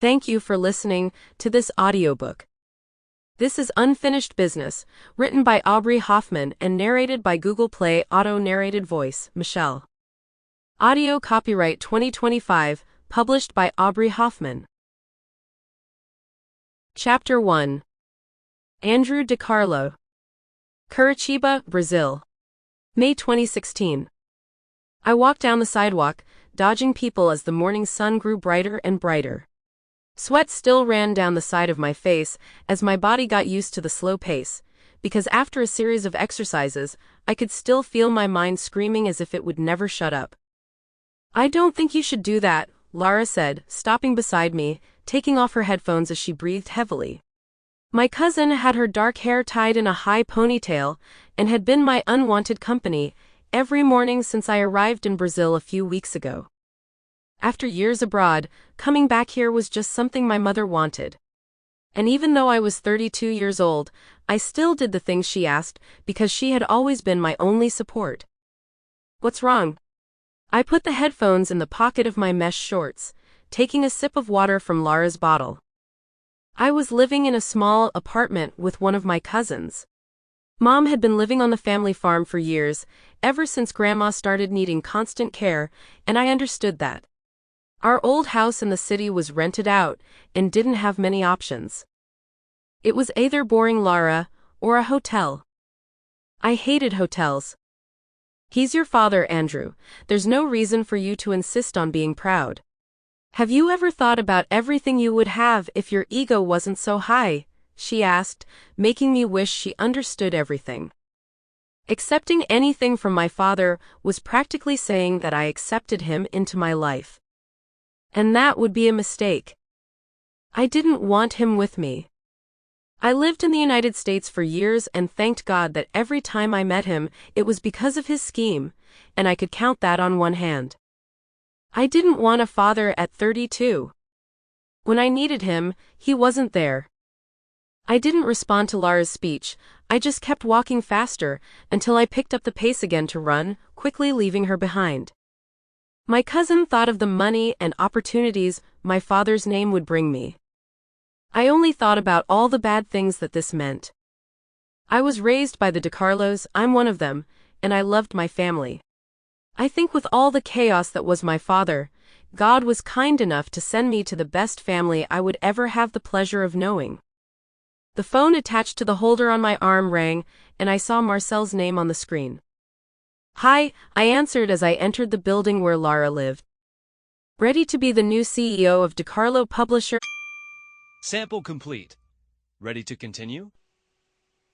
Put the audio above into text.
Thank you for listening to this audiobook. This is Unfinished Business, written by Aubrey Hoffmann and narrated by Google Play auto-narrated voice, Michelle. Audio copyright 2025, published by Aubrey Hoffmann. Chapter 1. Andrew DiCarlo. Curitiba, Brazil. May 2016. I walked down the sidewalk, dodging people as the morning sun grew brighter and brighter. Sweat still ran down the side of my face as my body got used to the slow pace, because after a series of exercises, I could still feel my mind screaming as if it would never shut up. "I don't think you should do that," Lara said, stopping beside me, taking off her headphones as she breathed heavily. My cousin had her dark hair tied in a high ponytail and had been my unwanted company every morning since I arrived in Brazil a few weeks ago. After years abroad, coming back here was just something my mother wanted. And even though I was 32 years old, I still did the things she asked because she had always been my only support. "What's wrong?" I put the headphones in the pocket of my mesh shorts, taking a sip of water from Lara's bottle. I was living in a small apartment with one of my cousins. Mom had been living on the family farm for years, ever since Grandma started needing constant care, and I understood that. Our old house in the city was rented out and didn't have many options. It was either boring Lara or a hotel. I hated hotels. "He's your father, Andrew. There's no reason for you to insist on being proud. Have you ever thought about everything you would have if your ego wasn't so high?" she asked, making me wish she understood everything. Accepting anything from my father was practically saying that I accepted him into my life. And that would be a mistake. I didn't want him with me. I lived in the United States for years and thanked God that every time I met him, it was because of his scheme, and I could count that on one hand. I didn't want a father at 32. When I needed him, he wasn't there. I didn't respond to Lara's speech, I just kept walking faster until I picked up the pace again to run, quickly leaving her behind. My cousin thought of the money and opportunities my father's name would bring me. I only thought about all the bad things that this meant. I was raised by the DiCarlos, I'm one of them, and I loved my family. I think with all the chaos that was my father, God was kind enough to send me to the best family I would ever have the pleasure of knowing. The phone attached to the holder on my arm rang, and I saw Marcel's name on the screen. "Hi," I answered as I entered the building where Lara lived. "Ready to be the new CEO of DiCarlo Publishing?" Sample complete. Ready to continue?